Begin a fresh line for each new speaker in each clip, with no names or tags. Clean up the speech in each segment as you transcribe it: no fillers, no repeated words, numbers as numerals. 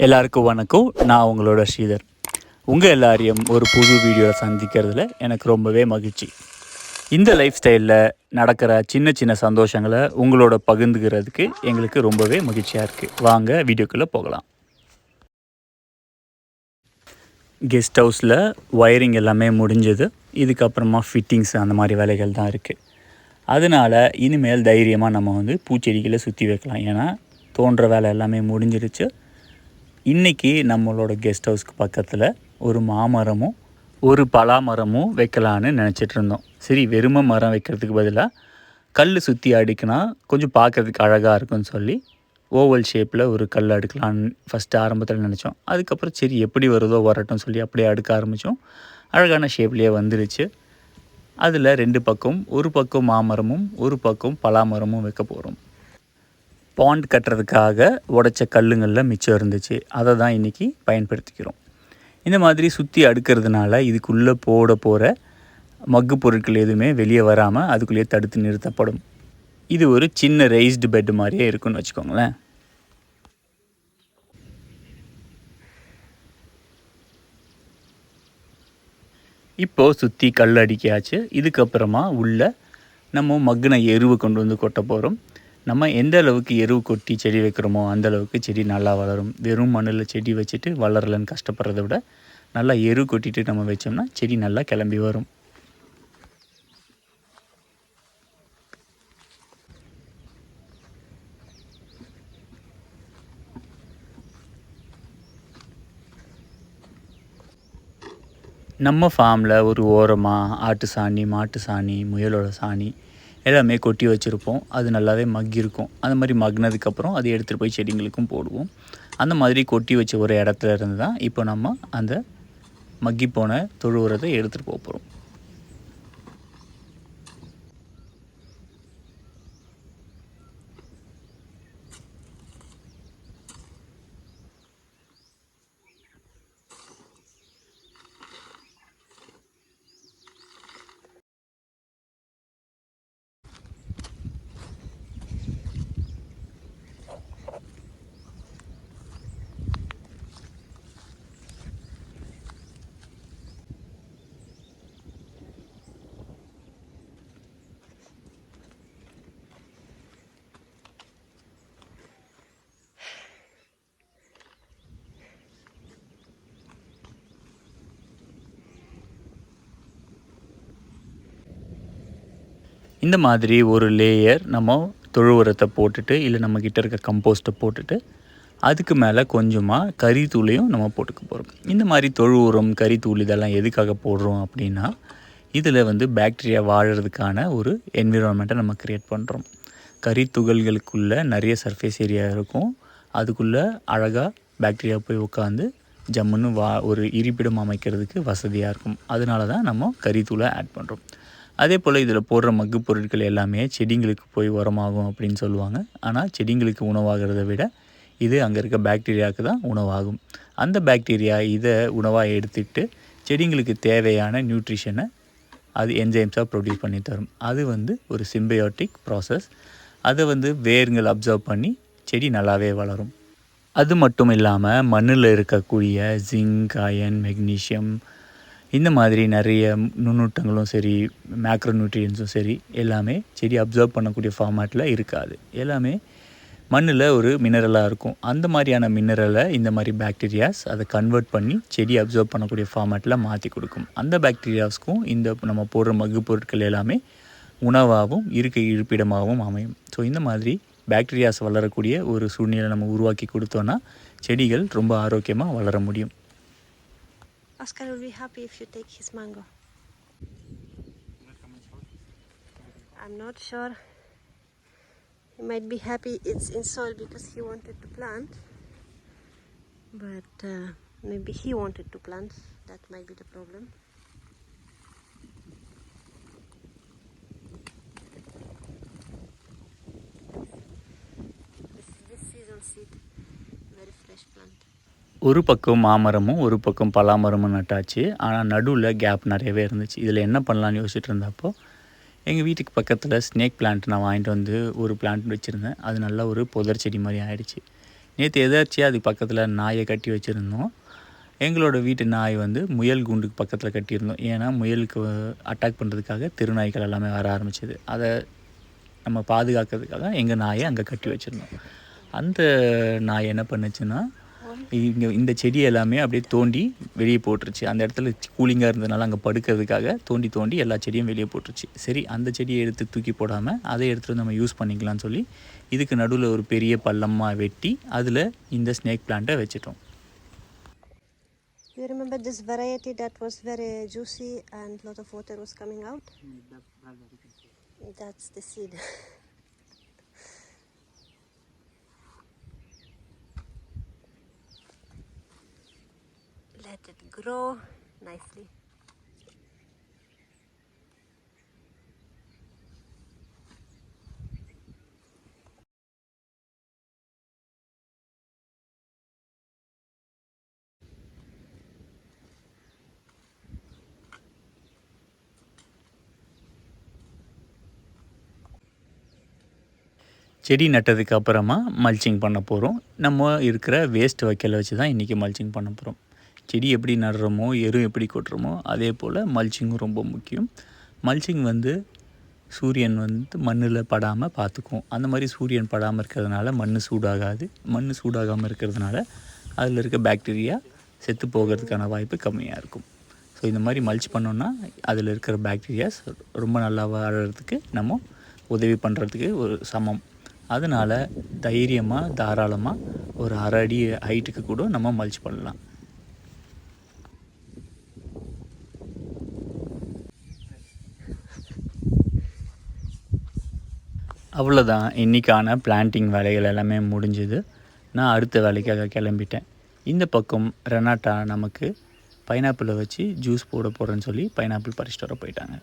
எல்லாருக்கும் வணக்கம். நான் உங்களோட ஸ்ரீதர். உங்கள் எல்லாரையும் ஒரு புது வீடியோவில் சந்திக்கிறதுல எனக்கு ரொம்பவே மகிழ்ச்சி. இந்த லைஃப் ஸ்டைலில் நடக்கிற சின்ன சின்ன சந்தோஷங்களை உங்களோட பகிர்ந்துக்கிறதுக்கு எங்களுக்கு ரொம்பவே மகிழ்ச்சியாக இருக்குது. வாங்க வீடியோக்குள்ளே போகலாம். கெஸ்ட் ஹவுஸில் ஒயரிங் எல்லாமே முடிஞ்சது. இதுக்கப்புறமா ஃபிட்டிங்ஸ் அந்த மாதிரி வேலைகள் தான் இருக்குது. அதனால் இனிமேல் தைரியமாக நம்ம பூச்செடிகளை சுற்றி வைக்கலாம். ஏன்னா தோன்ற வேலை எல்லாமே முடிஞ்சிருச்சு. இன்றைக்கி நம்மளோட கெஸ்ட் ஹவுஸ்க்கு பக்கத்தில் ஒரு மாமரமும் ஒரு பலா மரமும் வைக்கலான்னு நினச்சிட்ருந்தோம். சரி, வெறுமை மரம் வைக்கிறதுக்கு பதிலாக கல் சுற்றி அடுக்கினா கொஞ்சம் பார்க்குறதுக்கு அழகாக இருக்குன்னு சொல்லி ஓவல் ஷேப்பில் ஒரு கல் அடுக்கலான்னு ஃபஸ்ட்டு ஆரம்பத்தில் நினச்சோம். அதுக்கப்புறம் சரி எப்படி வருதோ வரட்டும் சொல்லி அப்படியே அடுக்க ஆரம்பித்தோம். அழகான ஷேப்லேயே வந்துருச்சு. அதில் 2 பக்கம், ஒரு பக்கம் மாமரமும் ஒரு பக்கம் பலாமரமும் வைக்க போகிறோம். பாண்ட் கட்டுறதுக்காக உடைச்ச கல்லுங்களில் மிச்சம் இருந்துச்சு. அதை தான் இன்றைக்கி பயன்படுத்திக்கிறோம். இந்த மாதிரி சுற்றி அடுக்கிறதுனால இதுக்குள்ளே போகிற மக்கு பொருட்கள் எதுவுமே வெளியே வராமல் அதுக்குள்ளேயே தடுத்து நிறுத்தப்படும். இது ஒரு சின்ன ரெய்ஸ்டு பெட் மாதிரியே இருக்குன்னு வச்சுக்கோங்களேன். இப்போது சுற்றி கல் அடிக்காச்சு. இதுக்கப்புறமா உள்ள நம்ம மக்குன எருவை கொண்டு வந்து கொட்ட போகிறோம். நம்ம எந்த அளவுக்கு எருவு கொட்டி செடி வைக்கிறோமோ அந்த அளவுக்கு செடி நல்லா வளரும். வெறும் மண்ணில் செடி வச்சுட்டு வளரலன்னு கஷ்டப்படுறத விட நல்லா எரு கொட்டிட்டு நம்ம வச்சோம்னா செடி நல்லா கிளம்பி வரும். நம்ம ஃபார்மில் ஒரு ஓரமாக ஆட்டு சாணி, மாட்டு சாணி, முயலோட சாணி எல்லாமே கொட்டி வச்சுருப்போம். அது நல்லாவே மக்கியிருக்கும். அந்த மாதிரி மக்கினதுக்கப்புறம் அதை எடுத்துகிட்டு போய் செடிங்களுக்கும் போடுவோம். அந்த மாதிரி கொட்டி வச்ச ஒரு இடத்துல இருந்து தான் இப்போ நம்ம அந்த மக்கி போன தொழு உரத்தை எடுத்துகிட்டு போகிறோம். இந்த மாதிரி ஒரு லேயர் நம்ம தொழு உரத்தை போட்டுட்டு இல்லை நம்மக்கிட்ட இருக்க கம்போஸ்ட்டை போட்டுட்டு அதுக்கு மேலே கொஞ்சமாக கறித்தூளையும் நம்ம போட்டுக்க போகிறோம். இந்த மாதிரி தொழு உரம், கறித்தூள் இதெல்லாம் எதுக்காக போடுறோம் அப்படின்னா இதில் பாக்டீரியா வாழறதுக்கான ஒரு என்விரான்மெண்ட்டை நம்ம க்ரியேட் பண்ணுறோம். கறித்துகள்களுக்குள்ளே நிறைய சர்ஃபேஸ் ஏரியா இருக்கும். அதுக்குள்ளே அழகாக பாக்டீரியா போய் உட்காந்து ஜம்முன்னு ஒரு இருப்பிடம் அமைக்கிறதுக்கு வசதியாக இருக்கும். அதனால தான் நம்ம கறித்தூளை ஆட் பண்ணுறோம். அதே போல் இதில் போடுற மக்கு பொருட்கள் எல்லாமே செடிங்களுக்கு போய் உரமாகும் அப்படின்னு சொல்லுவாங்க. ஆனால் செடிங்களுக்கு உணவாகிறத விட இது அங்கே இருக்க பாக்டீரியாவுக்கு தான் உணவாகும். அந்த பாக்டீரியா இதை உணவாக எடுத்துக்கிட்டு செடிங்களுக்கு தேவையான நியூட்ரிஷனை அது என்சைம்ஸாக ப்ரொடியூஸ் பண்ணி தரும். அது ஒரு சிம்பயோட்டிக் ப்ராசஸ். அதை வேர்கள் அப்சர்வ் பண்ணி செடி நல்லாவே வளரும். அது மட்டும் இல்லாமல் மண்ணில் இருக்கக்கூடிய ஜிங்க், அயன், மெக்னீஷியம் இந்த மாதிரி நிறைய நுண்ணூட்டங்களும் சரி, மேக்ரோ நியூட்ரியன்ஸும் சரி எல்லாமே செடி அப்சர்வ் பண்ணக்கூடிய ஃபார்மேட்டில் இருக்காது. எல்லாமே மண்ணில் ஒரு மினரலாக இருக்கும். அந்த மாதிரியான மினரலை இந்த மாதிரி பாக்டீரியாஸ் அதை கன்வெர்ட் பண்ணி செடி அப்சர்வ் பண்ணக்கூடிய ஃபார்மேட்டில் மாற்றி கொடுக்கும். அந்த பாக்டீரியாஸ்க்கும் இந்த நம்ம போடுற மக்கு பொருட்கள் எல்லாமே உணவாகவும் இருப்பிடமாகவும் அமையும். ஸோ இந்த மாதிரி பாக்டீரியாஸ் வளரக்கூடிய ஒரு சூழ்நிலை நம்ம உருவாக்கி கொடுத்தோன்னா செடிகள் ரொம்ப ஆரோக்கியமாக வளர முடியும்.
Oscar will be happy if you take his mango. I'm not sure. He might be happy it's in soil because he wanted to plant. But maybe he wanted to plant. That might be the problem. This season seed. Very fresh plant.
ஒரு பக்கம் மாமரமும் ஒரு பக்கம் பலாமரமும் நட்டாச்சு. ஆனால் நடுவில் gap நிறையவே இருந்துச்சு. இதில் என்ன பண்ணலான்னு யோசிச்சுட்டு இருந்தப்போ எங்கள் வீட்டுக்கு பக்கத்தில் ஸ்னேக் பிளான்ட் நான் வாங்கிட்டு ஒரு பிளான்ட் வச்சுருந்தேன். அது நல்லா ஒரு புதர் செடி மாதிரி ஆகிடுச்சு. நேற்று எதாச்சியாக அதுக்கு பக்கத்தில் நாயை கட்டி வச்சுருந்தோம். எங்களோட வீட்டு நாய் வந்து முயல் கூண்டுக்கு பக்கத்தில் கட்டியிருந்தோம். ஏன்னா முயலுக்கு அட்டாக் பண்ணுறதுக்காக திருநாய்கள் எல்லாமே வர ஆரம்பிச்சிது. அதை நம்ம பாதுகாக்கிறதுக்காக எங்கள் நாயை அங்கே கட்டி வச்சுருந்தோம். அந்த நாய் என்ன பண்ணுச்சுன்னா, இங்கே இந்த செடி எல்லாமே அப்படியே தோண்டி வெளியே போட்டுருச்சு. அந்த இடத்துல கூலிங்காக இருந்ததுனால அங்கே படுக்கிறதுக்காக தோண்டி எல்லா செடியும் வெளியே போட்டுருச்சு. சரி, அந்த செடியை எடுத்து தூக்கி போடாமல் அதை எடுத்துகிட்டு நம்ம யூஸ் பண்ணிக்கலாம்னு சொல்லி இதுக்கு நடுவில் ஒரு பெரிய பள்ளமாக வெட்டி அதில் இந்த ஸ்னேக் பிளான்ட்டை வச்சுட்டோம்.
You remember this variety that was very juicy and lot of water was coming out? That's the seed. Let it grow nicely.
செடி நட்டதுக்கு அப்புறமா மல்ச்சிங் பண்ண போகிறோம். நம்ம இருக்கிற வேஸ்ட் வைக்கல வச்சு தான் இன்றைக்கி மல்ச்சிங் பண்ண போகிறோம். செடி எப்படி நடுறோமோ, எரு எப்படி கொட்டுறோமோ, அதே போல் மல்ச்சிங்கும் ரொம்ப முக்கியம். மல்ச்சிங் வந்து சூரியன் வந்து மண்ணில் படாமல் பார்த்துக்கும். அந்த மாதிரி சூரியன் படாமல் இருக்கிறதுனால மண் சூடாகாது. மண் சூடாகாமல் இருக்கிறதுனால அதில் இருக்க பாக்டீரியா செத்து போகிறதுக்கான வாய்ப்பு கம்மியாக இருக்கும். ஸோ இந்த மாதிரி மல்ச் பண்ணோன்னா அதில் இருக்கிற பாக்டீரியாஸ் ரொம்ப நல்லா வாழறதுக்கு நம்ம உதவி பண்ணுறதுக்கு ஒரு சமம். அதனால் தைரியமாக தாராளமாக ஒரு 1/2 அடி ஹைட்டுக்கு கூட நம்ம மல்ச் பண்ணலாம். அவ்வளோதான், இன்றைக்கான பிளான்டிங் வேலைகள் எல்லாமே முடிஞ்சுது. நான் அடுத்த வேலைக்காக கிளம்பிட்டேன். இந்த பக்கம் ரெனாட்டா நமக்கு பைனாப்பிளை வச்சு ஜூஸ் போட போகிறேன்னு சொல்லி பைனாப்பிள் பறிச்சிட்டு வர போயிட்டாங்க.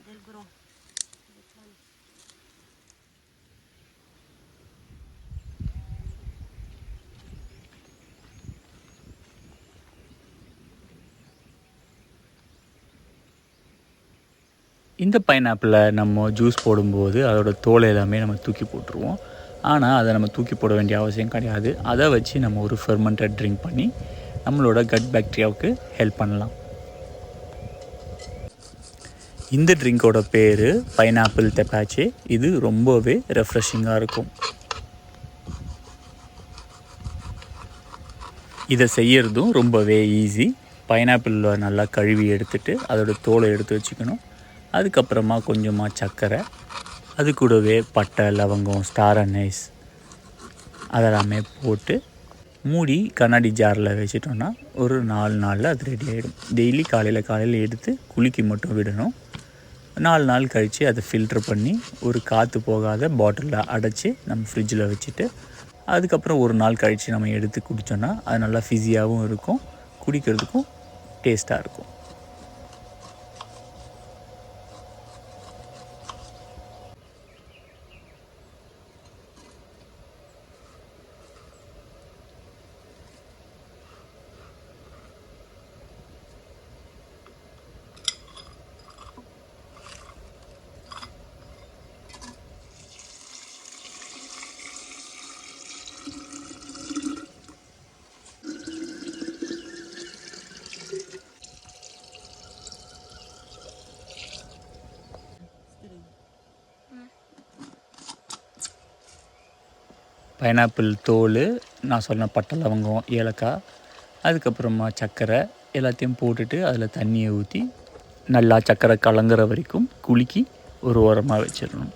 They'll grow.
இந்த பைனாப்பிளை நம்ம ஜூஸ் போடும்போது அதோட தோலை எல்லாமே நம்ம தூக்கி போட்டுருவோம். ஆனால் அதை நம்ம தூக்கி போட வேண்டிய அவசியம் கிடையாது. அதை வச்சு நம்ம ஒரு ஃபெர்மெண்டட் ட்ரிங்க் பண்ணி நம்மளோட கட் பாக்டீரியாவுக்கு ஹெல்ப் பண்ணலாம். இந்த ட்ரிங்கோட பேர் பைனாப்பிள் தெப்பாச்சே. இது ரொம்பவே ரெஃப்ரெஷிங்காக இருக்கும். இதை செய்யறதும் ரொம்பவே ஈஸி. பைனாப்பிளில் நல்லா கழுவி எடுத்துட்டு அதோட தோலை எடுத்து வச்சுக்கணும். அதுக்கப்புறமா கொஞ்சமாக சர்க்கரை, அது கூடவே பட்டை, லவங்கம், ஸ்டார் அனைஸ் அதெல்லாமே போட்டு மூடி கண்ணாடி ஜாரில் வச்சிட்டோன்னா ஒரு 4 நாளில் அது ரெடி ஆகிடும். டெய்லி காலையில் எடுத்து குலுக்கி மட்டும் விடணும். 4 நாள் கழித்து அதை ஃபில்ட்ரு பண்ணி ஒரு காற்று போகாத பாட்டிலில் அடைச்சி நம்ம ஃப்ரிட்ஜில் வச்சுட்டு அதுக்கப்புறம் ஒரு நாள் கழித்து நம்ம எடுத்து குடித்தோன்னா அது நல்லா ஃபிஸியாகவும் இருக்கும், குடிக்கிறதுக்கும் டேஸ்ட்டாக இருக்கும். பைனாப்பிள் தோல், நான் சொன்ன பட்டை, லவங்கம், ஏலக்காய், அதுக்கப்புறமா சர்க்கரை எல்லாத்தையும் போட்டுட்டு அதில் தண்ணியை ஊற்றி நல்லா சர்க்கரை கலங்குற வரைக்கும் குலுக்கி ஒரு ஓரமாக வச்சிடணும்.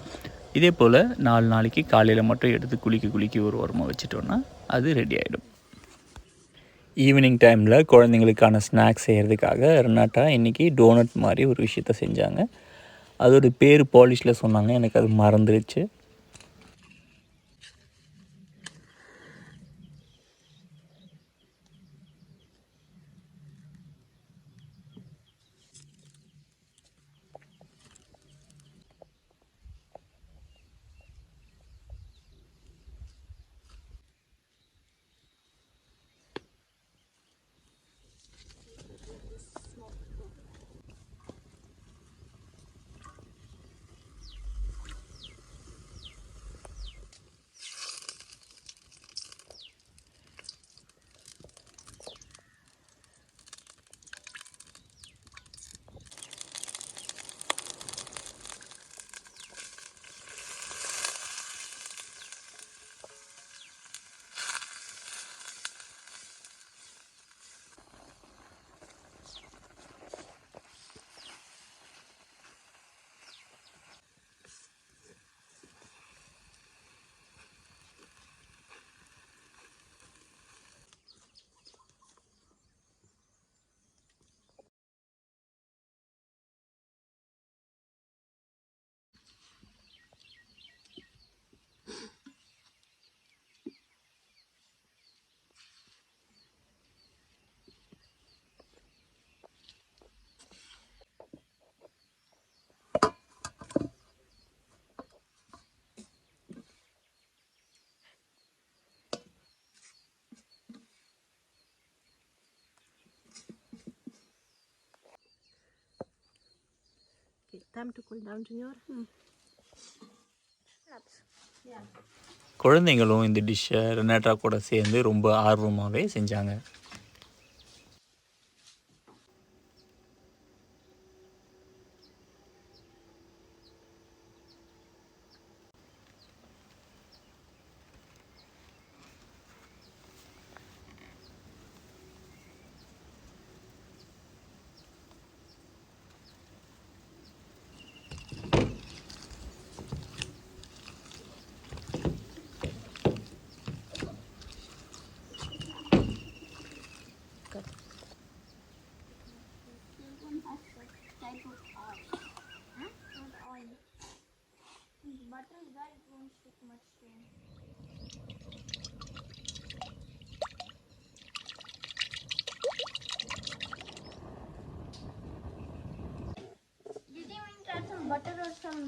இதே போல் 4 நாளைக்கு காலையில் மட்டும் எடுத்து குலுக்கி ஒரு ஓரமாக வச்சிட்டோன்னா அது ரெடி ஆகிடும். ஈவினிங் டைமில் குழந்தைங்களுக்கான ஸ்நாக்ஸ் செய்கிறதுக்காக ரெனாட்டா இன்றைக்கி டோனட் மாதிரி ஒரு விஷயத்த செஞ்சாங்க. அதோட பேர் பாலிஷில் சொன்னாங்க, எனக்கு அது மறந்துடுச்சு.
time to cool down, Junior. Yeah.
குழந்தைங்களும் இந்த டிஷ்ஷை ரெனாட்டா கூட சேர்ந்து ரொம்ப ஆர்வமாகவே செஞ்சாங்க.
Type of oil. Huh? Not oil. Butter is that it won't stick much to it. Did you even try some butter or some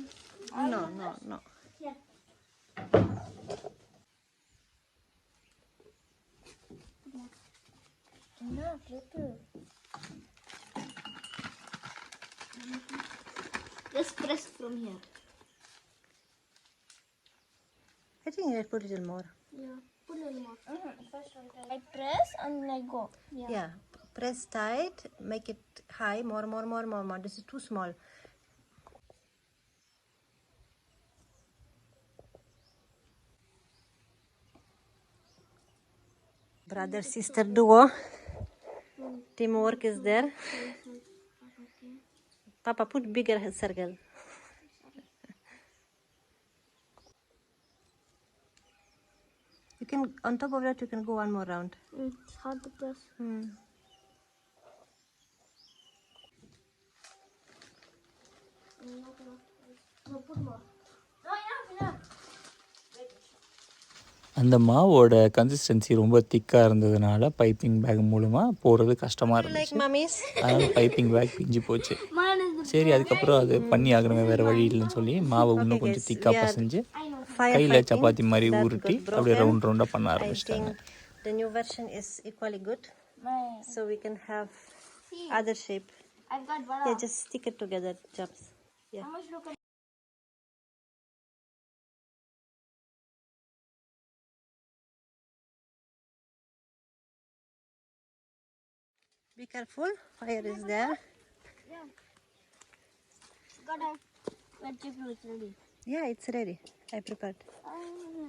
oil?
No.
Yeah. No, little. Just press from here.
I think you put a little more.
Yeah, put a little more. First I press and I go.
Yeah. Press tight. Make it high. More. This is too small. Brother-sister duo. Teamwork is there. Papa, put bigger circle. You can, on top of that, you can go one more round.
It's hard to press. No, put more. No, enough.
அந்த மாவோட consistency ரொம்ப திக்காக இருந்ததுனால piping back மூலமாக போகிறது கஷ்டமாக
Like
இருந்துச்சு.
mummies.
அதனால் பைப்பிங் பேக் பிஞ்சு போச்சு.
Mine is the
சரி, அதுக்கப்புறம் அது பண்ணி ஆகணுமே, வேறு வழி இல்லைன்னு சொல்லி மாவை இன்னும் கொஞ்சம் திக்காக பசைஞ்சு கையில் சப்பாத்தி மாதிரி உருட்டி அப்படியே ரவுண்டாக பண்ண
I
ஆரம்பிச்சிட்டாங்க.
think the new version is equally good.
Mine.
So we can have
See,
other shape.
I've got vada.
Yeah, just stick it together, chops. Yeah.
How much look at
Be careful, fire is there.
Yeah. Gotta vegetable is ready.
Yeah, it's ready. I prepared.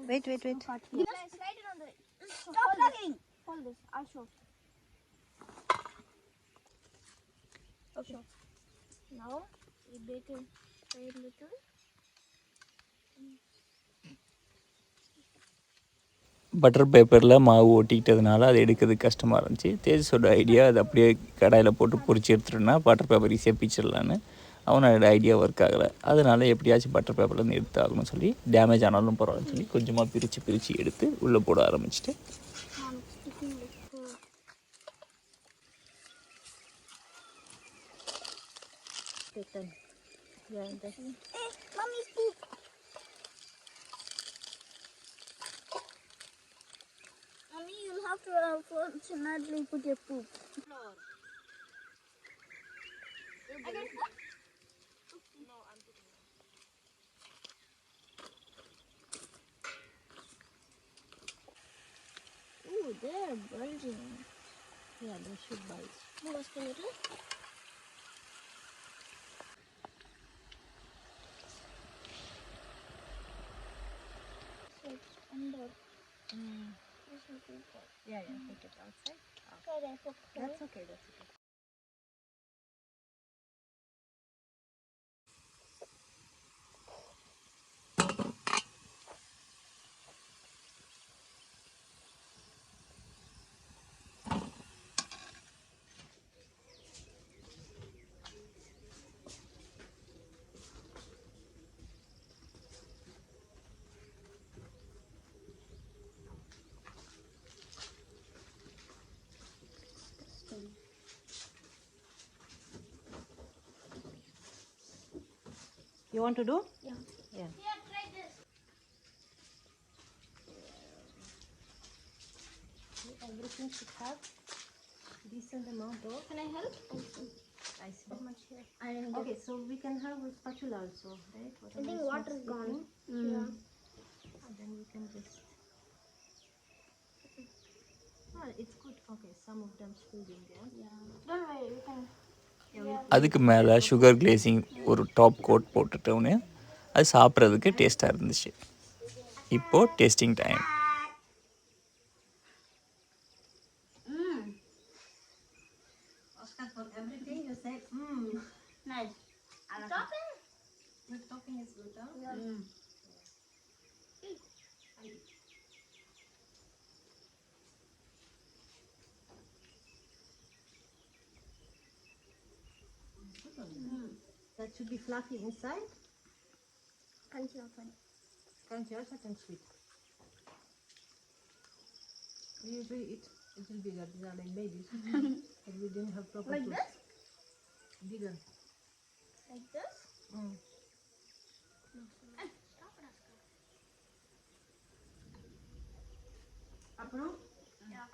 Wait.
Just slide it on the. Stop plugging. Hold this. I'll show. Okay. Now we bake it very little.
Butter பேப்பரில் மாவு ஒட்டிக்கிட்டதுனால அது எடுக்கிறது கஷ்டமாக இருந்துச்சு. தேஜஸோட idea அது அப்படியே கடாயில் போட்டு பொரிச்சு எடுத்துட்டோன்னா பட்டர் பேப்பர் ஈஸியாக பிச்சிடலான்னு. அவனோட ஐடியா ஒர்க் ஆகலை. அதனால் எப்படியாச்சும் பட்டர் பேப்பர்லேருந்து எடுத்து ஆகணும்னு சொல்லி டேமேஜ் ஆனாலும் பரவாயில்லன்னு சொல்லி கொஞ்சமாக பிரித்து எடுத்து உள்ளே போட ஆரம்பிச்சிட்டு
I'm sticking this to.
Take time. Yeah, that's
Hey, mommy's poop. Mommy, you'll have to unfortunately put your poop. I can put? No, I'm putting it. Ooh, they're bulging.
yeah, they should bulge.
No, let's put it. So it's under. This will be good.
Yeah, take it outside.
Sorry, I put
That's okay. You want to do?
Yeah.
Yeah.
Here, try this.
Everything should have decent amount of.
Can I help?
I see.
Not much here. I didn't
Okay, so we can have a spatula also, right?
I think water is gone. Yeah.
And then we can just. Oh, it's good. Okay, some of them filled in there.
Yeah. Don't worry, we can.
அதுக்கு மேலே sugar glazing ஒரு top code போட்டுட்டோன்னே அது சாப்பிட்றதுக்கு டேஸ்ட்டாக இருந்துச்சு. இப்போது tasting time.
Oscar, for everything you say,
Nice. Topping?
the topping is good, huh?
Yeah.
That should be fluffy inside.
Crunchy outside.
Crunchy outside and sweet. Usually it will be that these are like babies. But we didn't have proper
Like
tools.
this?
Bigger.
Like this? Stop it, Oscar.
Approve?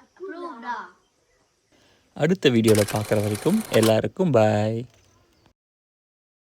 Approved.
அடுத்த வீடியோவில் பார்க்குற வரைக்கும் எல்லாருக்கும் பாய்.